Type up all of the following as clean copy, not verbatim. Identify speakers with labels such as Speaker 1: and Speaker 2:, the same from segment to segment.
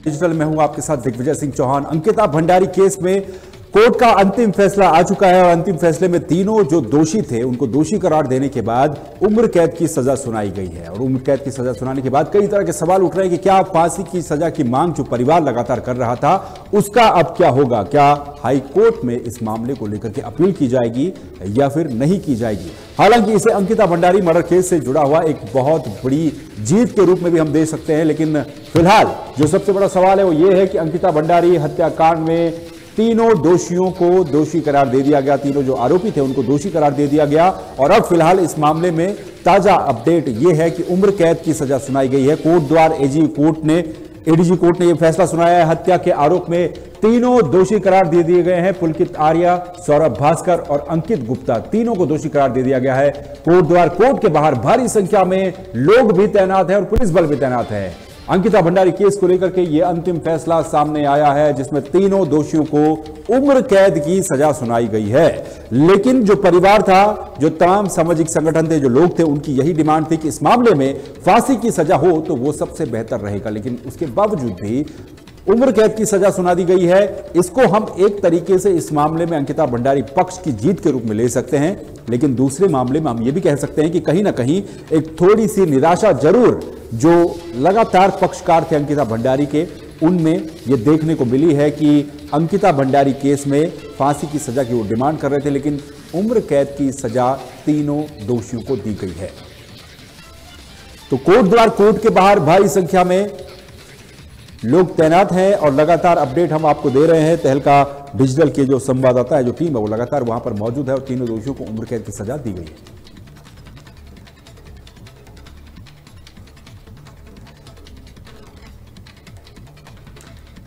Speaker 1: Digital में हूं आपके साथ दिग्विजय सिंह चौहान। अंकिता भंडारी केस में कोर्ट का अंतिम फैसला आ चुका है और अंतिम फैसले में तीनों जो दोषी थे उनको दोषी करार देने के बाद उम्र कैद की सजा सुनाई गई है। और उम्र कैद की सजा सुनाने के बाद कई तरह के सवाल उठ रहे हैं कि क्या फांसी की सजा की मांग जो परिवार लगातार कर रहा था उसका अब क्या होगा। क्या हाई कोर्ट में इस मामले को लेकर के अपील की जाएगी या फिर नहीं की जाएगी। हालांकि इसे अंकिता भंडारी मर्डर केस से जुड़ा हुआ एक बहुत बड़ी जीत के रूप में भी हम देख सकते हैं, लेकिन फिलहाल जो सबसे बड़ा सवाल है वो ये है कि अंकिता भंडारी हत्याकांड में तीनों दोषियों को दोषी करार दे दिया गया, तीनों जो आरोपी थे उनको दोषी करार दे दिया गया। और अब फिलहाल इस मामले में ताजा अपडेट यह है कि उम्र कैद की सजा सुनाई गई है। कोटद्वार एडीजी कोर्ट ने यह फैसला सुनाया है। हत्या के आरोप में तीनों दोषी करार दे दिए गए हैं। पुलकित आर्या, सौरभ भास्कर और अंकित गुप्ता, तीनों को दोषी करार दे दिया गया है। कोटद्वार कोर्ट के बाहर भारी संख्या में लोग भी तैनात हैं और पुलिस बल भी तैनात है। अंकिता भंडारी केस को लेकर के यह अंतिम फैसला सामने आया है जिसमें तीनों दोषियों को उम्र कैद की सजा सुनाई गई है। लेकिन जो परिवार था, जो तमाम सामाजिक संगठन थे, जो लोग थे, उनकी यही डिमांड थी कि इस मामले में फांसी की सजा हो तो वो सबसे बेहतर रहेगा। लेकिन उसके बावजूद भी उम्र कैद की सजा सुना दी गई है। इसको हम एक तरीके से इस मामले में अंकिता भंडारी पक्ष की जीत के रूप में ले सकते हैं, लेकिन दूसरे मामले में हम ये भी कह सकते हैं कि कहीं ना कहीं एक थोड़ी सी निराशा जरूर जो लगातार पक्षकार थे अंकिता भंडारी के, उनमें ये देखने को मिली है कि अंकिता भंडारी केस में फांसी की सजा की वो डिमांड कर रहे थे, लेकिन उम्र कैद की सजा तीनों दोषियों को दी गई है। तो कोटद्वार कोर्ट के बाहर भारी संख्या में लोग तैनात हैं और लगातार अपडेट हम आपको दे रहे हैं। तहलका डिजिटल के जो संवाददाता है, जो टीम है, वो लगातार वहां पर मौजूद है और तीनों दोषियों को उम्र कैद की सजा दी गई है।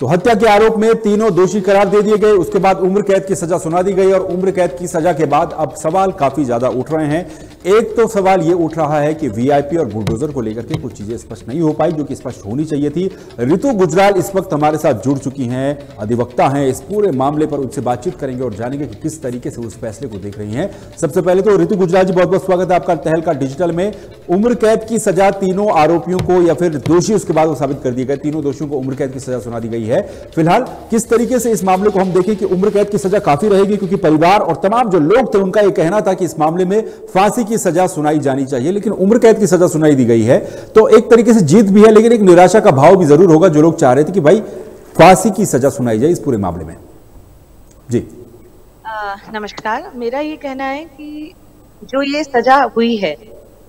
Speaker 1: तो हत्या के आरोप में तीनों दोषी करार दे दिए गए, उसके बाद उम्र कैद की सजा सुना दी गई। और उम्र कैद की सजा के बाद अब सवाल काफी ज्यादा उठ रहे हैं। एक तो सवाल यह उठ रहा है कि वीआईपी और बुलडोजर को लेकर के कुछ चीजें स्पष्ट नहीं हो पाई जो कि स्पष्ट होनी चाहिए थी। ऋतु गुजराल इस वक्त हमारे साथ जुड़ चुकी हैं, अधिवक्ता हैं। इस पूरे मामले पर उनसे बातचीत करेंगे और जानेंगे कि किस तरीके से उस फैसले को देख रही हैं। सबसे पहले तो ऋतु गुजराल जी, बहुत बहुत स्वागत है आपका तहलका डिजिटल में। उम्र कैद की सजा तीनों आरोपियों को, या फिर दोषी उसके बाद वो साबित कर दिए गए, तीनों दोषियों को उम्र कैद की सजा सुना दी गई है। फिलहाल किस तरीके से इस मामले को हम देखें कि उम्र कैद की सजा काफी रहेगी, क्योंकि परिवार और तमाम जो लोग थे उनका यह कहना था कि इस मामले में फांसी की सजा सुनाई जानी चाहिए, लेकिन उम्र कैद की सजा सुनाई दी गई है। तो एक तरीके से जीत भी है, लेकिन एक निराशा का भाव भी जरूर होगा। जो लोग चाह रहे थे कि भाई फांसी की सजा सुनाई जाए इस पूरे मामले में। जी
Speaker 2: नमस्कार। मेरा ये कहना है कि जो ये सजा हुई है,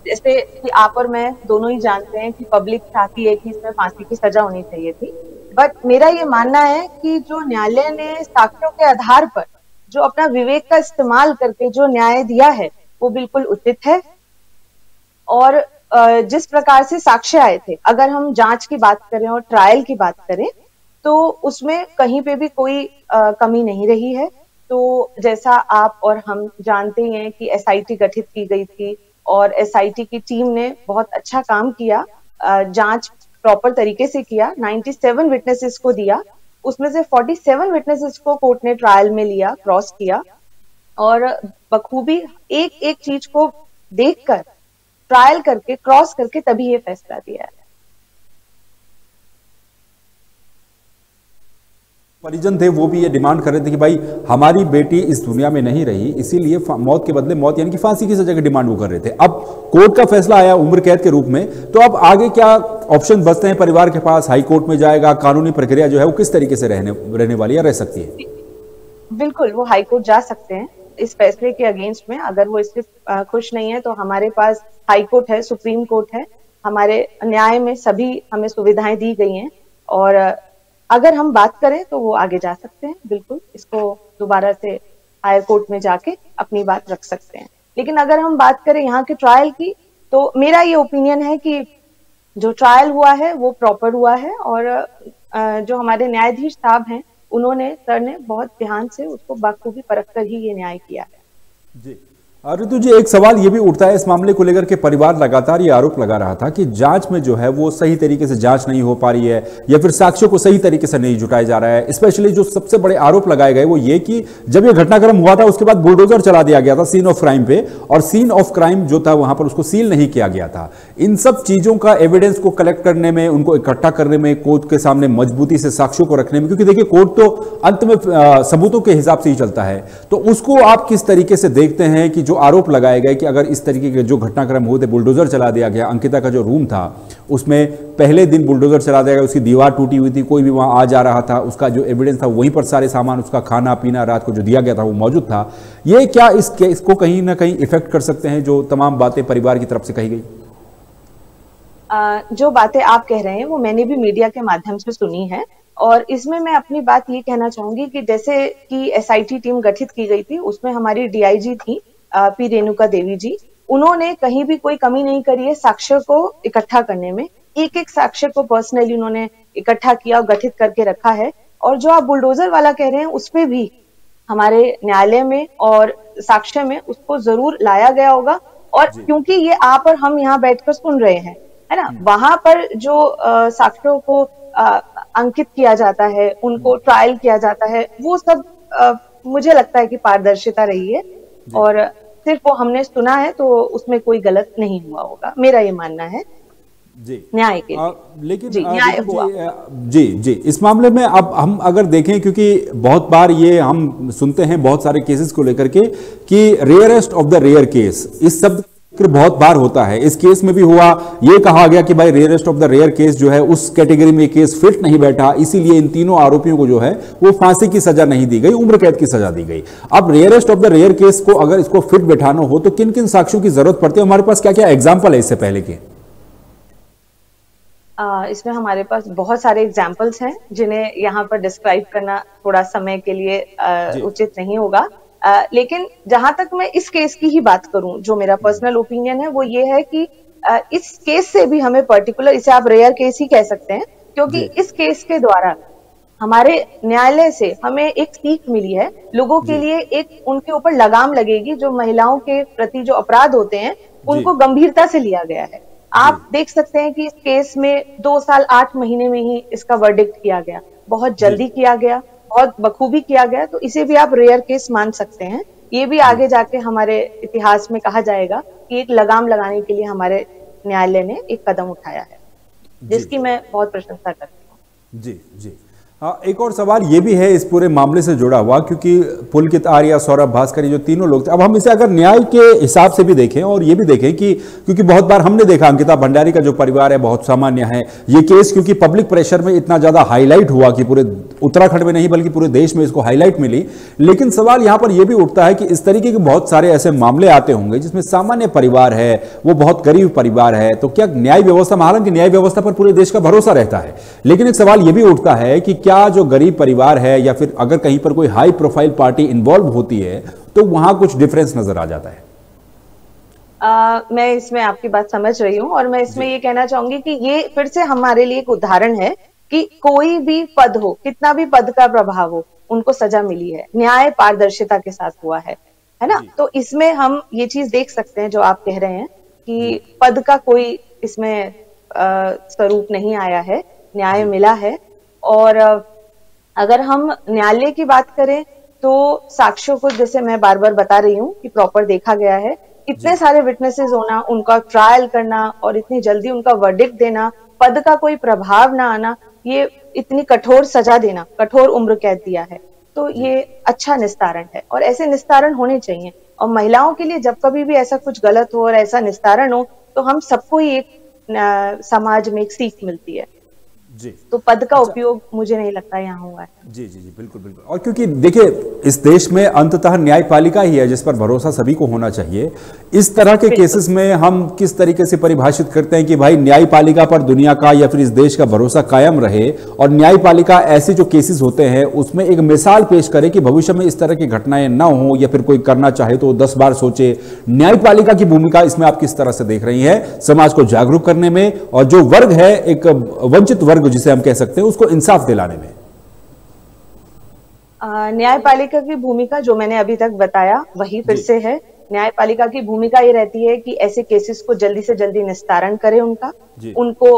Speaker 2: जैसे कि आप और मैं दोनों ही जानते हैं कि पब्लिक चाहती है कि इसमें फांसी की सजा होनी चाहिए थी, बट मेरा ये मानना है कि जो न्यायालय ने साक्ष्यों के आधार पर जो अपना विवेक का इस्तेमाल करके जो न्याय दिया है वो बिल्कुल उचित है। और जिस प्रकार से साक्ष्य आए थे, अगर हम जांच की बात करें और ट्रायल की बात करें तो उसमें कहीं पे भी कोई कमी नहीं रही है। तो जैसा आप और हम जानते ही हैं कि एसआईटी गठित की गई थी और एसआईटी की टीम ने बहुत अच्छा काम किया, जांच प्रॉपर तरीके से किया, 97 विटनेसेस को दिया, उसमें से 47 विटनेसेस को कोर्ट ने ट्रायल में लिया, क्रॉस किया और बखूबी एक एक चीज को देखकर, ट्रायल करके, क्रॉस करके तभी ये फैसला दिया है।
Speaker 1: परिजन थे वो भी ये डिमांड कर रहे थे कि भाई हमारी बेटी इस दुनिया में नहीं रही, इसीलिए मौत के बदले मौत यानी कि फांसी की सजा की डिमांड वो कर रहे थे। अब कोर्ट का फैसला आया उम्र कैद के रूप में, तो अब आगे क्या ऑप्शन बचते हैं परिवार के पास? हाई कोर्ट में जाएगा, कानूनी प्रक्रिया जो है वो किस तरीके से रहने वाली है, रह सकती है?
Speaker 2: बिल्कुल, वो हाई कोर्ट जा सकते हैं इस फैसले के अगेंस्ट में। अगर वो इससे खुश नहीं है तो हमारे पास हाई कोर्ट है, सुप्रीम कोर्ट है, हमारे न्याय में सभी हमें सुविधाएं दी गई हैं। और अगर हम बात करें तो वो आगे जा सकते हैं, बिल्कुल इसको दोबारा से हायर कोर्ट में जाके अपनी बात रख सकते हैं। लेकिन अगर हम बात करें यहाँ के ट्रायल की, तो मेरा ये ओपिनियन है कि जो ट्रायल हुआ है वो प्रॉपर हुआ है और जो हमारे न्यायाधीश साहब हैं सर ने बहुत ध्यान से उसको बखूबी परख कर ही ये न्याय किया है।
Speaker 1: जी, ऋतु जी, एक सवाल ये भी उठता है इस मामले को लेकर के, परिवार लगातार ये आरोप लगा रहा था कि जांच में जो है वो सही तरीके से जांच नहीं हो पा रही है या फिर साक्ष्यों को सही तरीके से नहीं जुटाया जा रहा है। स्पेशली जो सबसे बड़े आरोप लगाए गए वो ये कि जब ये घटनाक्रम हुआ था उसके बाद बुलडोजर चला दिया गया था सीन ऑफ क्राइम पे, और सीन ऑफ क्राइम जो था वहां पर उसको सील नहीं किया गया था। इन सब चीजों का एविडेंस को कलेक्ट करने में, उनको इकट्ठा करने में, कोर्ट के सामने मजबूती से साक्ष्यों को रखने में, क्योंकि देखिए कोर्ट तो अंत में सबूतों के हिसाब से ही चलता है, तो उसको आप किस तरीके से देखते हैं कि जो आरोप लगाए गए कि अगर इस तरीके के जो घटनाक्रम हुए थे, बुलडोजर चला दिया गया, अंकिता का जो रूम था उसमें पहले दिन बुलडोजर चला दिया गया, उसकी दीवार टूटी हुई थी, कोई भी वहां आ जा रहा था, उसका जो एविडेंस था वहीं पर सारे सामान, उसका खाना पीना रात को जो दिया गया था वो मौजूद था, ये क्या इस केस को कहीं ना कहीं इफेक्ट कर सकते हैं जो तमाम बातें परिवार की तरफ से कही गई?
Speaker 2: जो बातें आप कह रहे हैं वो मैंने भी मीडिया के माध्यम से सुनी है, और इसमें मैं अपनी बात ये कहना चाहूंगी कि जैसे कि एसआईटी टीम गठित की गई थी, उसमें हमारी डीआईजी थी पी रेणुका देवी जी, उन्होंने कहीं भी कोई कमी नहीं करी है साक्ष्य को इकट्ठा करने में। एक एक साक्ष्य को पर्सनली उन्होंने इकट्ठा किया और गठित करके रखा है। और जो आप बुलडोजर वाला कह रहे हैं उसपे भी हमारे न्यायालय में और साक्ष्य में उसको जरूर लाया गया होगा, और क्योंकि ये आप और हम यहाँ बैठकर सुन रहे हैं, है ना, वहां पर जो साक्ष्यों को अंकित किया जाता है, उनको ट्रायल किया जाता है, वो सब मुझे लगता है कि पारदर्शिता रही है, और सिर्फ वो हमने सुना है तो उसमें कोई गलत नहीं हुआ होगा, मेरा ये मानना है
Speaker 1: जी
Speaker 2: न्याय के
Speaker 1: लेकिन
Speaker 2: जी न्याय हुआ।
Speaker 1: जी जी, इस मामले में अब हम अगर देखें, क्योंकि बहुत बार ये हम सुनते हैं बहुत सारे केसेस को लेकर के कि rarest of the rare case, इस शब्द बहुत बार होता है। इस केस में भी हुआ, ये कहा गया कि भाई rarest of the rare case जो है उस कैटेगरी में केस फिट नहीं बैठा, इसीलिए इन तीनों आरोपियों को जो है वो फांसी की सजा नहीं दी गई, उम्र कैद की सजा दी गई। अब rarest of the rare case को अगर इसको फिट बैठाना हो तो किन किन साक्ष्यों की जरूरत पड़ती है? हमारे पास क्या क्या एग्जाम्पल है इससे पहले के?
Speaker 2: इसमें हमारे पास बहुत सारे एग्जाम्पल्स हैं जिन्हें यहाँ पर डिस्क्राइब करना थोड़ा समय के लिए उचित नहीं होगा। लेकिन जहां तक मैं इस केस की ही बात करूं, जो मेरा पर्सनल ओपिनियन है वो ये है कि इस केस से भी हमें पर्टिकुलर, इसे आप रेयर केस ही कह सकते हैं, क्योंकि इस केस के द्वारा हमारे न्यायालय से हमें एक सीख मिली है, लोगों के लिए एक उनके ऊपर लगाम लगेगी, जो महिलाओं के प्रति जो अपराध होते हैं उनको गंभीरता से लिया गया है। आप देख सकते हैं कि इस केस में 2 साल 8 महीने में ही इसका वर्डिक्ट किया गया, बहुत जल्दी किया गया, बहुत बखूबी किया गया, तो इसे भी आप रेयर केस मान सकते हैं। ये भी आगे जाके हमारे इतिहास में कहा जाएगा कि एक लगाम लगाने के लिए हमारे न्यायालय ने एक कदम उठाया है, जिसकी मैं बहुत प्रशंसा करती हूँ।
Speaker 1: जी जी। एक और सवाल ये भी है इस पूरे मामले से जुड़ा हुआ, क्योंकि पुलकित आर्या, सौरभ भास्कर, जो तीनों लोग थे, अब हम इसे अगर न्याय के हिसाब से भी देखें और ये भी देखें कि क्योंकि बहुत बार हमने देखा अंकिता भंडारी का जो परिवार है बहुत सामान्य है, ये केस क्योंकि पब्लिक प्रेशर में इतना ज्यादा हाईलाइट हुआ कि पूरे उत्तराखंड में नहीं बल्कि पूरे देश में इसको हाईलाइट मिली। लेकिन सवाल यहां पर यह भी उठता है कि इस तरीके के बहुत सारे ऐसे मामले आते होंगे जिसमें सामान्य परिवार है, वो बहुत गरीब परिवार है, तो क्या न्याय व्यवस्था, हालांकि न्याय व्यवस्था पर पूरे देश का भरोसा रहता है, लेकिन एक सवाल यह भी उठता है कि क्या जो गरीब परिवार है या फिर अगर कहीं पर कोई हाई प्रोफाइल पार्टी इन्वॉल्व होती है तो वहां कुछ डिफरेंस नजर आ जाता है?
Speaker 2: मैं इसमें आपकी बात समझ रही हूं, और मैं इसमें ये कहना चाहूंगी कि ये फिर से हमारे लिए एक उदाहरण है कि कोई भी पद हो, कितना भी पद का प्रभाव हो, उनको सजा मिली है, न्याय पारदर्शिता के साथ हुआ है ना। तो इसमें हम ये चीज देख सकते हैं जो आप कह रहे हैं कि पद का कोई इसमें स्वरूप नहीं आया है, न्याय मिला है। और अगर हम न्यायालय की बात करें तो साक्ष्यों को, जैसे मैं बार बार बता रही हूँ कि प्रॉपर देखा गया है, इतने सारे विटनेसेस होना, उनका ट्रायल करना और इतनी जल्दी उनका वर्डिक्ट देना, पद का कोई प्रभाव ना आना, ये इतनी कठोर सजा देना, कठोर उम्र कैद दिया है, तो ये अच्छा निस्तारण है और ऐसे निस्तारण होने चाहिए। और महिलाओं के लिए जब कभी भी ऐसा कुछ गलत हो और ऐसा निस्तारण हो तो हम सबको ही एक समाज में एक सीख मिलती है
Speaker 1: जी।
Speaker 2: तो पद का उपयोग मुझे नहीं लगता यहाँ हुआ है।
Speaker 1: जी जी जी, बिल्कुल बिल्कुल। और क्योंकि देखिए इस देश में अंततः न्यायपालिका ही है जिस पर भरोसा सभी को होना चाहिए। इस तरह के केसेस में हम किस तरीके से परिभाषित करते हैं कि भाई न्यायपालिका पर दुनिया का या फिर इस देश का भरोसा कायम रहे, और न्यायपालिका ऐसे जो केसेस होते हैं उसमें एक मिसाल पेश करे कि भविष्य में इस तरह की घटनाएं ना हो, या फिर कोई करना चाहे तो 10 बार सोचे। न्यायपालिका की भूमिका इसमें आप किस तरह से देख रही हैं समाज को जागरूक करने में, और जो वर्ग है एक वंचित वर्ग जिसे हम कह सकते हैं उसको इंसाफ दिलाने में?
Speaker 2: न्यायपालिका की भूमिका जो मैंने अभी तक बताया वही फिर से है। न्यायपालिका की भूमिका ये रहती है कि ऐसे केसेस को जल्दी से जल्दी निस्तारण करे उनका, उनको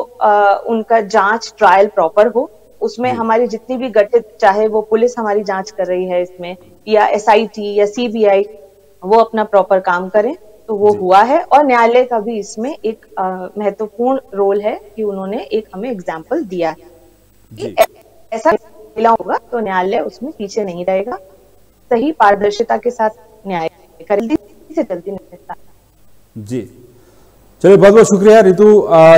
Speaker 2: उनका जांच ट्रायल प्रॉपर हो, उसमें हमारी जितनी भी गठित, चाहे वो पुलिस हमारी जांच कर रही है इसमें या एसआईटी या सीबीआई, वो अपना प्रॉपर काम करें, तो वो हुआ है। और न्यायालय का भी इसमें एक महत्वपूर्ण रोल है कि उन्होंने एक हमें एग्जाम्पल दिया है कि ऐसा मिला होगा तो न्यायालय उसमें पीछे नहीं रहेगा, सही पारदर्शिता के साथ न्याय कर जल्दी से जल्दी निपटा।
Speaker 1: जी चलिए, बहुत बहुत शुक्रिया रितु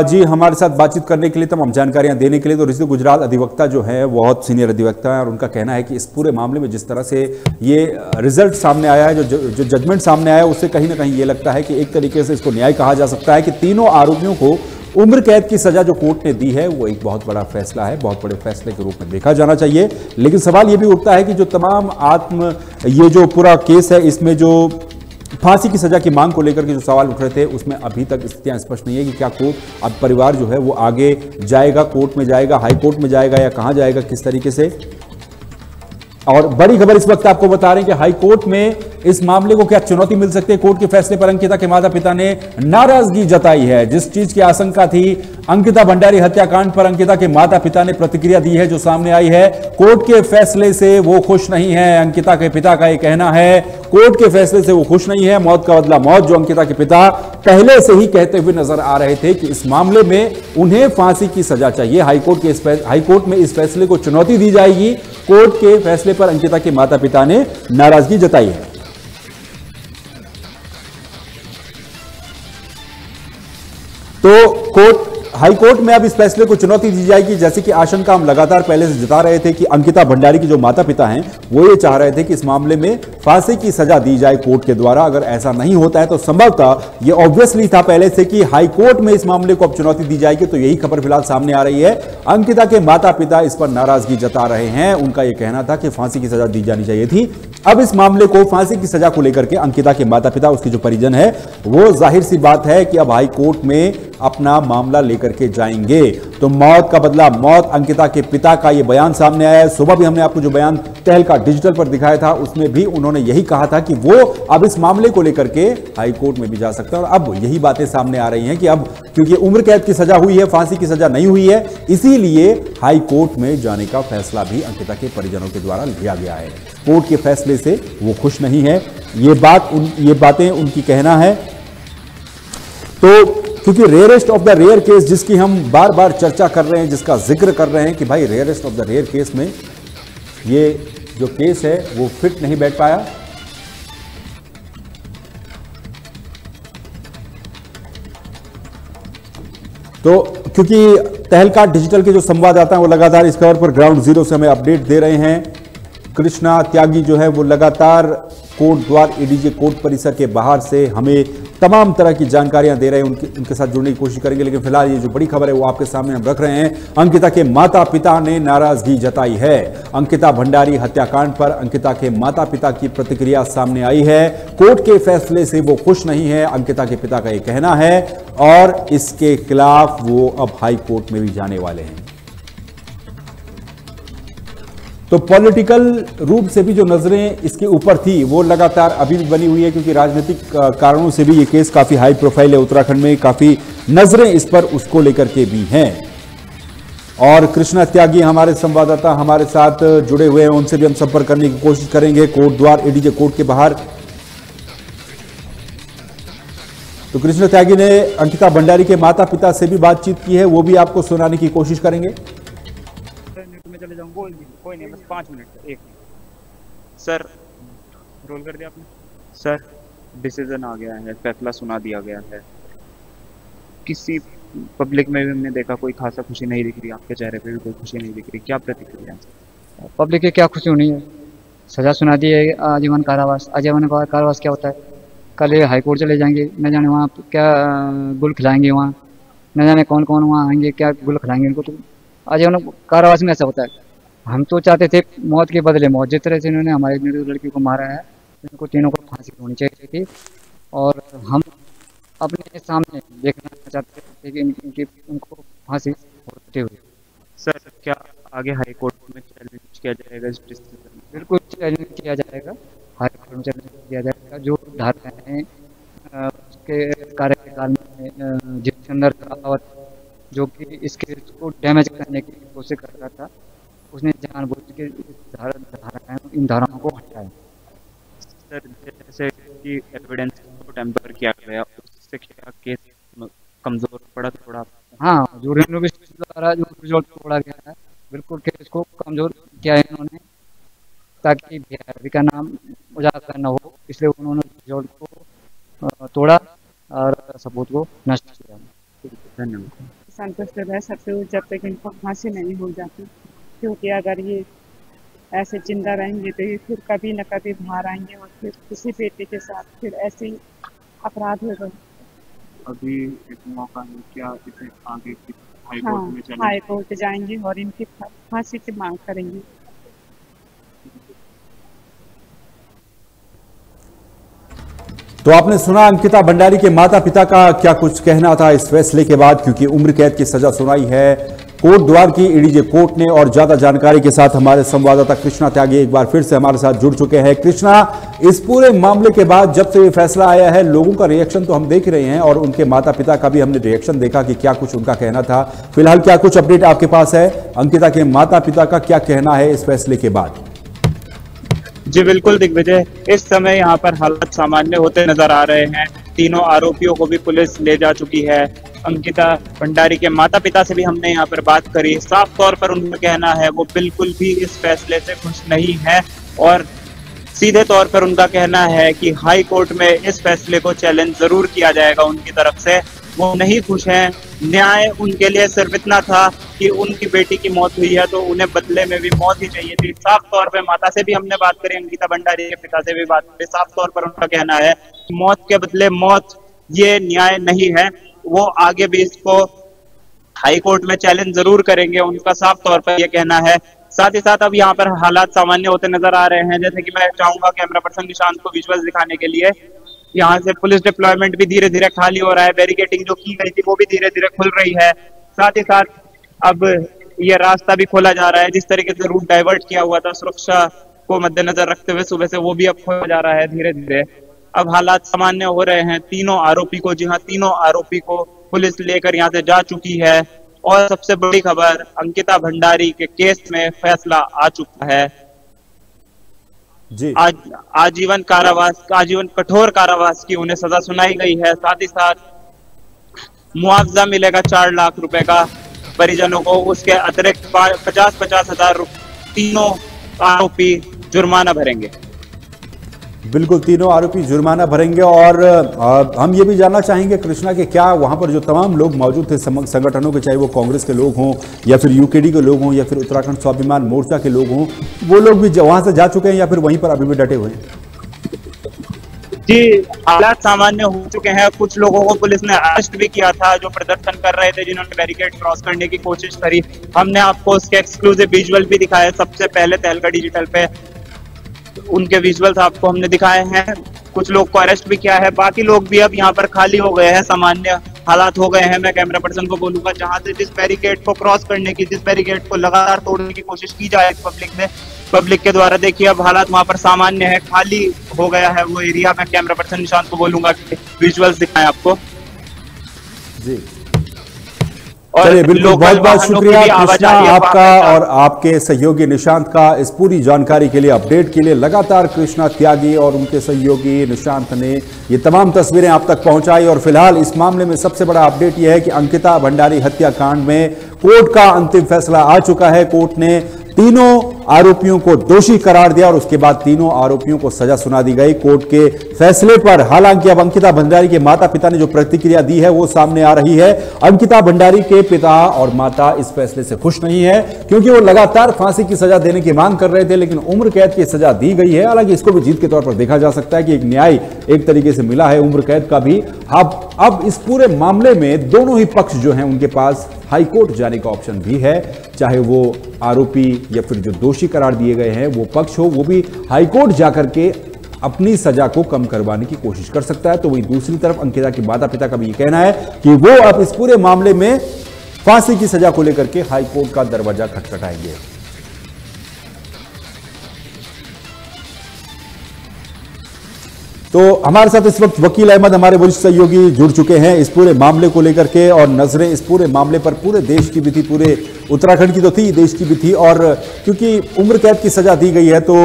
Speaker 1: जी हमारे साथ बातचीत करने के लिए, तमाम जानकारियां देने के लिए। तो रितु गुजराल अधिवक्ता जो है बहुत सीनियर अधिवक्ता है और उनका कहना है कि इस पूरे मामले में जिस तरह से ये रिजल्ट सामने आया है, जो जजमेंट सामने आया है, उससे कहीं ना कहीं ये लगता है कि एक तरीके से इसको न्याय कहा जा सकता है कि तीनों आरोपियों को उम्र कैद की सजा जो कोर्ट ने दी है वो एक बहुत बड़ा फैसला है, बहुत बड़े फैसले के रूप में देखा जाना चाहिए। लेकिन सवाल ये भी उठता है कि जो तमाम ये जो पूरा केस है, इसमें जो फांसी की सजा की मांग को लेकर के जो सवाल उठ रहे थे, उसमें अभी तक स्थितियां स्पष्ट नहीं है कि क्या कोर्ट, अब परिवार जो है वो आगे जाएगा, कोर्ट में जाएगा, हाई कोर्ट में जाएगा या कहां जाएगा, किस तरीके से। और बड़ी खबर इस वक्त आपको बता रहे हैं कि हाई कोर्ट में इस मामले को क्या चुनौती मिल सकती है। कोर्ट के फैसले पर अंकिता के माता पिता ने नाराजगी जताई है। जिस चीज की आशंका थी, अंकिता भंडारी हत्याकांड पर अंकिता के माता पिता ने प्रतिक्रिया दी है जो सामने आई है। कोर्ट के फैसले से वो खुश नहीं है, अंकिता के पिता का यह कहना है। कोर्ट के फैसले से वो खुश नहीं है। मौत का बदला मौत, जो अंकिता के पिता पहले से ही कहते हुए नजर आ रहे थे कि इस मामले में उन्हें फांसी की सजा चाहिए। हाईकोर्ट में इस फैसले को चुनौती दी जाएगी। कोर्ट के फैसले पर अंकिता के माता पिता ने नाराजगी जताई है। तो हाई कोर्ट में अब इस फैसले को चुनौती दी जाएगी, जैसे कि आशंका हम लगातार पहले से जता रहे थे कि अंकिता भंडारी के जो माता पिता हैं वो ये चाह रहे थे कि इस मामले में फांसी की सजा दी जाए कोर्ट के द्वारा। अगर ऐसा नहीं होता है तो संभवतः ये ऑब्वियसली था पहले से कि हाई कोर्ट में इस मामले को अब चुनौती दी जाएगी। तो यही खबर फिलहाल सामने आ रही है। अंकिता के माता पिता इस पर नाराजगी जता रहे हैं। उनका यह कहना था कि फांसी की सजा दी जानी चाहिए थी। अब इस मामले को, फांसी की सजा को लेकर के अंकिता के माता पिता, उसके जो परिजन है, वो जाहिर सी बात है कि अब हाई कोर्ट में अपना मामला लेकर के जाएंगे। तो मौत का बदला मौत, अंकिता के पिता का यह बयान सामने आया है। सुबह भी हमने आपको जो बयान तहलका डिजिटल पर दिखाया था, उसमें भी उन्होंने यही कहा था कि वो अब इस मामले को लेकर के हाई कोर्ट में भी जा सकते हैं। और अब यही बातें सामने आ रही हैं कि अब क्योंकि उम्र कैद की सजा हुई है, फांसी की सजा नहीं हुई है, इसीलिए हाई कोर्ट में जाने का फैसला भी अंकिता के परिजनों के द्वारा लिया गया है। कोर्ट के फैसले से वो खुश नहीं है, ये बातें उनकी कहना है। तो क्योंकि rarest of the rare case, जिसकी हम बार बार चर्चा कर रहे हैं, जिसका जिक्र कर रहे हैं कि भाई rarest of the rare case में ये जो केस है वो फिट नहीं बैठ पाया। तो क्योंकि तहलका डिजिटल के जो संवाददाता हैं वो लगातार इस खबर पर ग्राउंड जीरो से हमें अपडेट दे रहे हैं। कृष्णा त्यागी जो है वो लगातार कोर्ट द्वार एडीजे कोर्ट परिसर के बाहर से हमें तमाम तरह की जानकारियां दे रहे हैं। उनके साथ जुड़ने की कोशिश करेंगे, लेकिन फिलहाल ये जो बड़ी खबर है वो आपके सामने हम रख रहे हैं। अंकिता के माता पिता ने नाराजगी जताई है। अंकिता भंडारी हत्याकांड पर अंकिता के माता पिता की प्रतिक्रिया सामने आई है। कोर्ट के फैसले से वो खुश नहीं है, अंकिता के पिता का ये कहना है, और इसके खिलाफ वो अब हाई कोर्ट में भी जाने वाले हैं। तो पॉलिटिकल रूप से भी जो नजरें इसके ऊपर थी वो लगातार अभी भी बनी हुई है, क्योंकि राजनीतिक कारणों से भी ये केस काफी हाई प्रोफाइल है। उत्तराखंड में काफी नजरें इस पर उसको लेकर के भी हैं। और कृष्णा त्यागी हमारे संवाददाता हमारे साथ जुड़े हुए हैं, उनसे भी हम संपर्क करने की कोशिश करेंगे कोर्ट द्वार एडीजे कोर्ट के बाहर। तो कृष्णा त्यागी ने अंकिता भंडारी के माता पिता से भी बातचीत की है, वो भी आपको सुनाने की कोशिश करेंगे।
Speaker 3: चले जाऊंगा, कोई नहीं, बस 5 मिनट, 1 मिनट। सर, रोल कर दिया आपने? सर, डिसीजन आ गया है, फैसला सुना दिया गया है। किसी पब्लिक में भी हमने देखा कोई खासा खुशी नहीं दिख रही, आपके चेहरे पे भी कोई खुशी नहीं दिख रही, क्या प्रतिक्रिया है?
Speaker 4: पब्लिक की क्या खुशी होनी है? सजा सुना दी है, आजीवन कारावास। आजीवन कारावास क्या होता है? कल ये हाई कोर्ट चले जाएंगे, न जाने वहाँ क्या गुल खिलाएंगे, वहाँ न जाने कौन कौन वहाँ आएंगे, क्या गुल खिलाएंगे उनको। तो आजीवन कारावास में ऐसा होता है। हम तो चाहते थे मौत के बदले मौत। जिस तरह से इन्होंने हमारी लड़की को मारा है, इनको तीनों को फांसी होनी चाहिए थी। और हम अपने सामने देखना चाहते थे कि इनकी उनको फांसी होते हुए।
Speaker 3: सर, क्या आगे हाई कोर्ट में चैलेंज किया जाएगा इस डिसीजन में?
Speaker 4: बिल्कुल चैलेंज किया जाएगा, हाई कोर्ट में चैलेंज किया जाएगा। जो धाराएं हैं उसके कार्यकाल में जितेंद्र रावत जो कि इस केस को डैमेज करने की कोशिश कर रहा था, उसने जानबूझ के इन धाराओं को हटाया।
Speaker 3: सर जैसे कि एविडेंस को टेम्पर किया गया, उससे क्या केस कमजोर पड़ा थोड़ा?
Speaker 4: हाँ, जो रेनोवेशन द्वारा जो रिजल्ट तोड़ा गया है, बिल्कुल केस को कमजोर किया है इन्होंने, ताकि वीआईपी का नाम उजागर न हो, इसलिए उन्होंने रिजल्ट को तोड़ा और सबूत को नष्ट किया।
Speaker 3: धन्यवाद।
Speaker 5: संतुष्ट रह सकते हो जब तक इनको फांसी नहीं हो जाती, क्योंकि अगर ये ऐसे जिंदा रहेंगे तो ये फिर कभी न कभी बाहर आएंगे और फिर किसी बेटे के साथ फिर ऐसे ही अपराध होगा।
Speaker 3: अभी एक मौका है, क्या इसे आगे की हाई
Speaker 5: हाँ,
Speaker 3: कोर्ट में चलें?
Speaker 5: हाई कोर्ट जाएंगे और इनकी फांसी की मांग करेंगे।
Speaker 1: तो आपने सुना अंकिता भंडारी के माता पिता का क्या कुछ कहना था इस फैसले के बाद, क्योंकि उम्र कैद की सजा सुनाई है कोट द्वार की एडीजे कोर्ट ने। और ज्यादा जानकारी के साथ हमारे संवाददाता कृष्णा त्यागी एक बार फिर से हमारे साथ जुड़ चुके हैं। कृष्णा, इस पूरे मामले के बाद जब से ये फैसला आया है, लोगों का रिएक्शन तो हम देख रहे हैं और उनके माता पिता का भी हमने रिएक्शन देखा कि क्या कुछ उनका कहना था। फिलहाल क्या कुछ अपडेट आपके पास है? अंकिता के माता पिता का क्या कहना है इस फैसले के बाद?
Speaker 3: जी बिल्कुल दिग्विजय, इस समय यहाँ पर हालात सामान्य होते नजर आ रहे हैं। तीनों आरोपियों को भी पुलिस ले जा चुकी है। अंकिता भंडारी के माता पिता से भी हमने यहाँ पर बात करी। साफ तौर पर उनका कहना है वो बिल्कुल भी इस फैसले से खुश नहीं है और सीधे तौर पर उनका कहना है कि हाई कोर्ट में इस फैसले को चैलेंज जरूर किया जाएगा उनकी तरफ से। वो नहीं खुश हैं। न्याय उनके लिए सिर्फ इतना था कि उनकी बेटी की मौत हुई है तो उन्हें बदले में भी मौत ही चाहिए थी। साफ तौर पे माता से भी हमने बात करी, अंकिता भंडारी के पिता से भी बात करी। साफ तौर पर उनका कहना है कि मौत के बदले मौत ये न्याय नहीं है। वो आगे भी इसको हाई कोर्ट में चैलेंज जरूर करेंगे, उनका साफ तौर पर यह कहना है। साथ ही साथ अब यहाँ पर हालात सामान्य होते नजर आ रहे हैं। जैसे कि मैं चाहूंगा कैमरा पर्सन निशांत को विजुअल्स दिखाने के लिए। यहाँ से पुलिस डिप्लॉयमेंट भी धीरे धीरे खाली हो रहा है। बैरिकेटिंग जो की गई थी वो भी धीरे धीरे खुल रही है। साथ ही साथ अब ये रास्ता भी खोला जा रहा है। जिस तरीके से रूट डाइवर्ट किया हुआ था सुरक्षा को मद्देनजर रखते हुए सुबह से, वो भी अब खोला जा रहा है धीरे धीरे। अब हालात सामान्य हो रहे हैं। तीनों आरोपी को, जी हाँ, तीनों आरोपी को पुलिस लेकर यहाँ से जा चुकी है। और सबसे बड़ी खबर, अंकिता भंडारी के केस में फैसला आ चुका है।
Speaker 1: जी,
Speaker 3: आजीवन कारावास, आजीवन कठोर कारावास की उन्हें सजा सुनाई गई है। साथ ही साथ मुआवजा मिलेगा 4 लाख रुपए का परिजनों को। उसके अतिरिक्त 50-50 हजार तीनों आरोपी जुर्माना भरेंगे।
Speaker 1: बिल्कुल, तीनों आरोपी जुर्माना भरेंगे। और हम ये भी जानना चाहेंगे कृष्णा कि क्या वहां पर जो तमाम लोग मौजूद थे संगठनों के, चाहे वो कांग्रेस के लोग हों या फिर यूकेडी के लोग हों या फिर उत्तराखंड स्वाभिमान मोर्चा के लोग हों, वो लोग भी वहां से जा चुके हैं या फिर वहीं पर अभी भी डटे हुए हैं?
Speaker 3: जी, हालात सामान्य हो चुके हैं। कुछ लोगों को पुलिस ने अरेस्ट भी किया था जो प्रदर्शन कर रहे थे, जिन्होंने बैरिकेड क्रॉस करने की कोशिश करी। हमने आपको उसके एक्सक्लूसिव विजुअल भी दिखाए। सबसे पहले तहलका डिजिटल पे उनके विजुअल्स आपको हमने दिखाए हैं। कुछ लोग को अरेस्ट भी किया है। बाकी लोग भी अब यहाँ पर खाली हो गए हैं, सामान्य हालात हो गए हैं। मैं कैमरा पर्सन को बोलूंगा जहां से जिस बैरिकेड को क्रॉस करने की, जिस बैरिकेड को लगातार तोड़ने की कोशिश की जाए पब्लिक के द्वारा, देखिए अब हालात वहां पर सामान्य है, खाली हो गया है वो एरिया। मैं कैमरा पर्सन निशांत को बोलूंगा कि विजुअल्स दिखाएं आपको।
Speaker 1: जी, चलिए, बिल्कुल, बहुत बहुत शुक्रिया कृष्णा आपका और आपके सहयोगी निशांत का इस पूरी जानकारी के लिए, अपडेट के लिए। लगातार कृष्णा त्यागी और उनके सहयोगी निशांत ने ये तमाम तस्वीरें आप तक पहुंचाई। और फिलहाल इस मामले में सबसे बड़ा अपडेट यह है कि अंकिता भंडारी हत्याकांड में कोर्ट का अंतिम फैसला आ चुका है। कोर्ट ने तीनों आरोपियों को दोषी करार दिया और उसके बाद तीनों आरोपियों को सजा सुना दी गई कोर्ट के फैसले पर। हालांकि अब अंकिता भंडारी के माता पिता ने जो प्रतिक्रिया दी है वो सामने आ रही है। अंकिता भंडारी के पिता और माता इस फैसले से खुश नहीं है, क्योंकि वो लगातार फांसी की सजा देने की मांग कर रहे थे, लेकिन उम्र कैद की सजा दी गई है। हालांकि इसको भी जीत के तौर पर देखा जा सकता है कि एक न्याय एक तरीके से मिला है उम्र कैद का भी। अब इस पूरे मामले में दोनों ही पक्ष जो हैं उनके पास हाई कोर्ट जाने का ऑप्शन भी है। चाहे वो आरोपी या फिर जो दोषी करार दिए गए हैं वो पक्ष हो, वो भी हाई कोर्ट जाकर के अपनी सजा को कम करवाने की कोशिश कर सकता है। तो वही दूसरी तरफ अंकिता के माता पिता का भी ये कहना है कि वो अब इस पूरे मामले में फांसी की सजा को लेकर के हाई कोर्ट का दरवाजा खटखटाएंगे। तो हमारे साथ इस वक्त वकील अहमद हमारे वरिष्ठ सहयोगी जुड़ चुके हैं इस पूरे मामले को लेकर के, और नजरें इस पूरे मामले पर पूरे देश की भी थी, पूरे उत्तराखंड की तो थी, देश की भी थी। और क्योंकि उम्र कैद की सजा दी गई है तो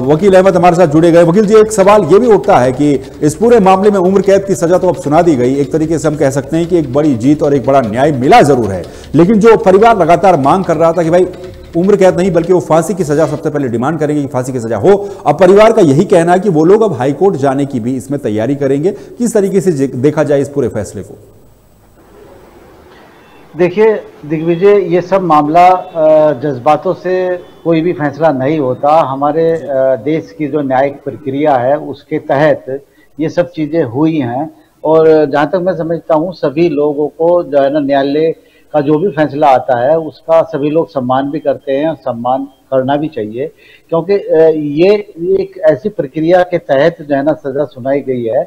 Speaker 1: वकील अहमद हमारे साथ जुड़े गए। वकील जी, एक सवाल ये भी उठता है कि इस पूरे मामले में उम्र कैद की सजा तो अब सुना दी गई, एक तरीके से हम कह सकते हैं कि एक बड़ी जीत और एक बड़ा न्याय मिला जरूर है, लेकिन जो परिवार लगातार मांग कर रहा था कि भाई उम्र कैद नहीं बल्कि वो फांसी की सजा सबसे पहले डिमांड करेंगे कि फांसी की सजा हो, अब परिवार का यही कहना है कि वो लोग अब हाईकोर्ट जाने की भी इसमें तैयारी करेंगे। किस तरीके से देखा जाए इस पूरे फैसले को?
Speaker 6: देखिए दिग्विजय, ये सब मामला जज्बातों से कोई भी फैसला नहीं होता। हमारे देश की जो न्यायिक प्रक्रिया है उसके तहत ये सब चीज़ें हुई हैं, और जहाँ तक मैं समझता हूँ सभी लोगों को जो है ना न्यायालय का जो भी फैसला आता है उसका सभी लोग सम्मान भी करते हैं, और सम्मान करना भी चाहिए, क्योंकि ये एक ऐसी प्रक्रिया के तहत जो है ना सजा सुनाई गई है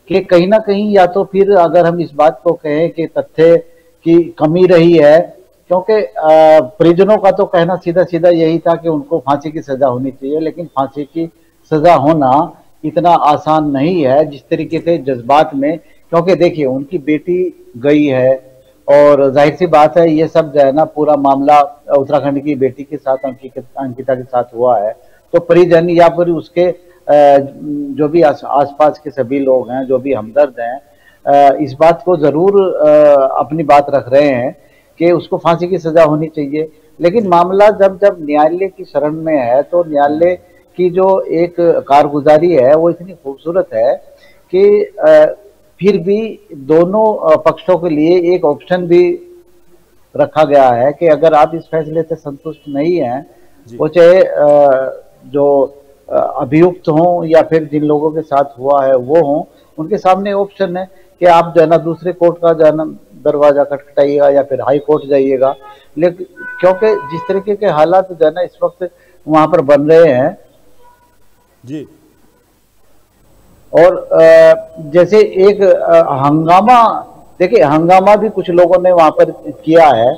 Speaker 6: कि कहीं ना कहीं, या तो फिर अगर हम इस बात को कहें कि तथ्य की कमी रही है, क्योंकि परिजनों का तो कहना सीधा सीधा यही था कि उनको फांसी की सजा होनी चाहिए, लेकिन फांसी की सजा होना इतना आसान नहीं है जिस तरीके से जज्बात में, क्योंकि देखिए उनकी बेटी गई है, और जाहिर सी बात है ये सब जो है ना पूरा मामला उत्तराखंड की बेटी के साथ, अंकिता के साथ हुआ है, तो परिजन या फिर उसके जो भी आसपास के सभी लोग हैं, जो भी हमदर्द हैं, इस बात को जरूर अपनी बात रख रहे हैं कि उसको फांसी की सजा होनी चाहिए। लेकिन मामला जब जब न्यायालय की शरण में है तो न्यायालय की जो एक कारगुजारी है वो इतनी खूबसूरत है कि फिर भी दोनों पक्षों के लिए एक ऑप्शन भी रखा गया है कि अगर आप इस फैसले से संतुष्ट नहीं हैं, वो चाहे जो अभियुक्त हों या फिर जिन लोगों के साथ हुआ है वो हों, उनके सामने ऑप्शन है कि आप जो है ना दूसरे कोर्ट का जो है ना दरवाजा खटखटाइएगा या फिर हाई कोर्ट जाइएगा। लेकिन क्योंकि जिस तरीके के हालात जो है ना इस वक्त वहां पर बन रहे हैं
Speaker 1: जी,
Speaker 6: और जैसे एक हंगामा, देखिए हंगामा भी कुछ लोगों ने वहां पर किया है,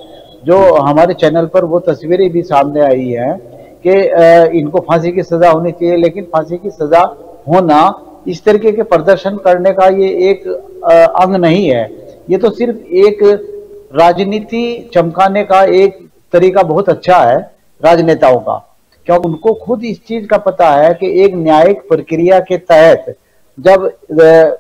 Speaker 6: जो हमारे चैनल पर वो तस्वीरें भी सामने आई हैं कि इनको फांसी की सजा होनी चाहिए, लेकिन फांसी की सजा होना इस तरीके के प्रदर्शन करने का ये एक अंग नहीं है, ये तो सिर्फ एक राजनीति चमकाने का एक तरीका बहुत अच्छा है राजनेताओं का, क्योंकि उनको खुद इस चीज का पता है कि एक न्यायिक प्रक्रिया के तहत जब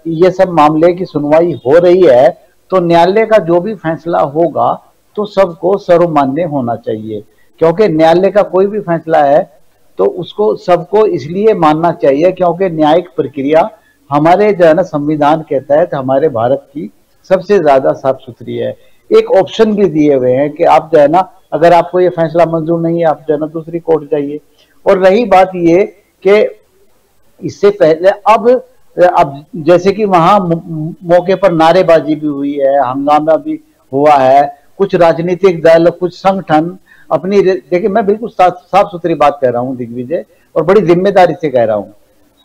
Speaker 6: ये सब मामले की सुनवाई हो रही है तो न्यायालय का जो भी फैसला होगा तो सबको सर्वमान्य होना चाहिए, क्योंकि न्यायालय का कोई भी फैसला है तो उसको सबको इसलिए मानना चाहिए क्योंकि न्यायिक प्रक्रिया हमारे जो है ना संविधान के तहत हमारे भारत की सबसे ज्यादा साफ सुथरी है। एक ऑप्शन भी दिए हुए हैं कि आप जो है ना अगर आपको ये फैसला मंजूर नहीं है आप जो है ना दूसरी कोर्ट जाइए। और रही बात ये कि इससे पहले अब जैसे कि वहां मौके पर नारेबाजी भी हुई है, हंगामा भी हुआ है, कुछ राजनीतिक दल, कुछ संगठन अपनी, देखिए मैं बिल्कुल साफ सुथरी बात कह रहा हूं दिग्विजय, और बड़ी जिम्मेदारी से कह रहा हूं,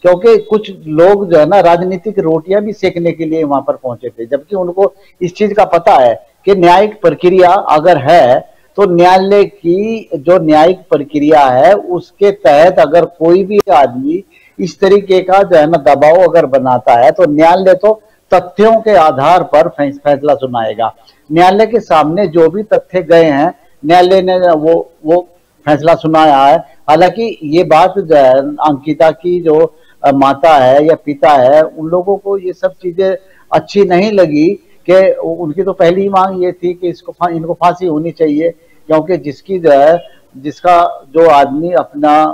Speaker 6: क्योंकि कुछ लोग जो है ना राजनीतिक रोटियां भी सेकने के लिए वहां पर पहुंचे थे, जबकि उनको इस चीज का पता है कि न्यायिक प्रक्रिया अगर है तो न्यायालय की जो न्यायिक प्रक्रिया है उसके तहत अगर कोई भी आदमी इस तरीके का जो है ना दबाव अगर बनाता है तो न्यायालय तो तथ्यों के आधार पर फैसला सुनाएगा। न्यायालय के सामने जो भी तथ्य गए हैं न्यायालय ने वो फैसला सुनाया है। हालांकि ये बात जो है अंकिता की जो माता है या पिता है उन लोगों को ये सब चीजें अच्छी नहीं लगी कि उनकी तो पहली मांग ये थी कि इनको फांसी होनी चाहिए, क्योंकि जिसका जो आदमी अपना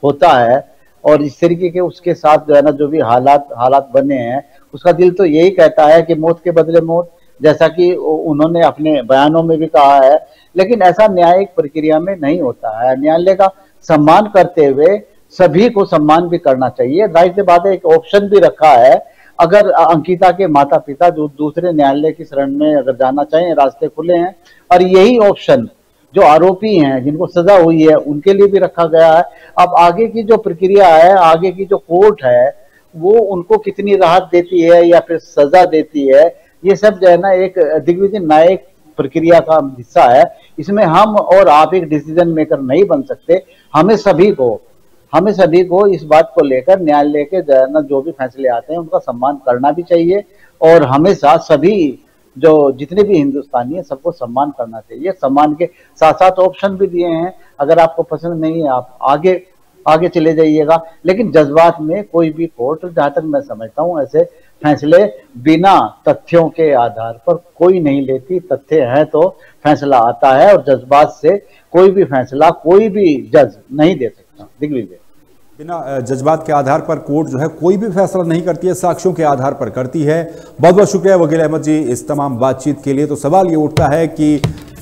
Speaker 6: खोता है और इस तरीके के उसके साथ जो है ना जो भी हालात बने हैं उसका दिल तो यही कहता है कि मौत के बदले मौत, जैसा कि उन्होंने अपने बयानों में भी कहा है। लेकिन ऐसा न्यायिक प्रक्रिया में नहीं होता है। न्यायालय का सम्मान करते हुए सभी को सम्मान भी करना चाहिए। जाहिर सी बात है एक ऑप्शन भी रखा है, अगर अंकिता के माता पिता जो दूसरे न्यायालय की शरण में अगर जाना चाहें रास्ते खुले हैं, और यही ऑप्शन जो आरोपी हैं जिनको सजा हुई है उनके लिए भी रखा गया है। अब आगे की जो प्रक्रिया है, आगे की जो कोर्ट है वो उनको कितनी राहत देती है या फिर सजा देती है, ये सब जो है ना एक दिग्विजय न्यायिक प्रक्रिया का हिस्सा है। इसमें हम और आप एक डिसीजन मेकर नहीं बन सकते। हमें सभी को हमें सभी को इस बात को लेकर न्यायालय के जो भी फैसले आते हैं उनका सम्मान करना भी चाहिए, और हमेशा सभी जो जितने भी हिंदुस्तानी है सबको सम्मान करना चाहिए। सम्मान के साथ साथ ऑप्शन भी दिए हैं, अगर आपको पसंद नहीं है आप आगे चले जाइएगा। लेकिन जज्बात में कोई भी कोर्ट, जहां तक मैं समझता हूं, ऐसे फैसले बिना तथ्यों के आधार पर कोई नहीं लेती। तथ्य है तो फैसला आता है, और जज्बात से कोई भी फैसला कोई भी जज नहीं दे सकता। दिग्विजय,
Speaker 1: बिना जज्बात के आधार पर कोर्ट जो है कोई भी फैसला नहीं करती है, साक्ष्यों के आधार पर करती है। बहुत बहुत शुक्रिया वकील अहमद जी इस तमाम बातचीत के लिए। तो सवाल ये उठता है कि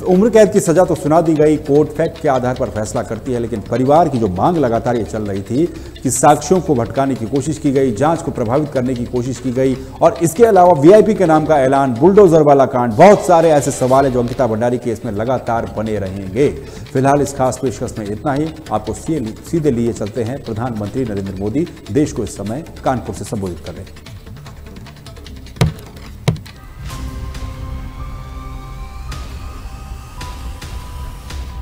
Speaker 1: उम्र कैद की सजा तो सुना दी गई, कोर्ट फैक्ट के आधार पर फैसला करती है, लेकिन परिवार की जो मांग लगातार ये चल रही थी कि साक्ष्यों को भटकाने की कोशिश की गई, जांच को प्रभावित करने की कोशिश की गई, और इसके अलावा वीआईपी के नाम का ऐलान, बुलडोजर वाला कांड, बहुत सारे ऐसे सवाल हैं जो अंकिता भंडारी केस में लगातार बने रहेंगे। फिलहाल इस खास पेशकश में इतना ही। आपको सीधे लिए चलते हैं प्रधानमंत्री नरेंद्र मोदी देश को इस समय कानपुर से संबोधित कर रहे हैं।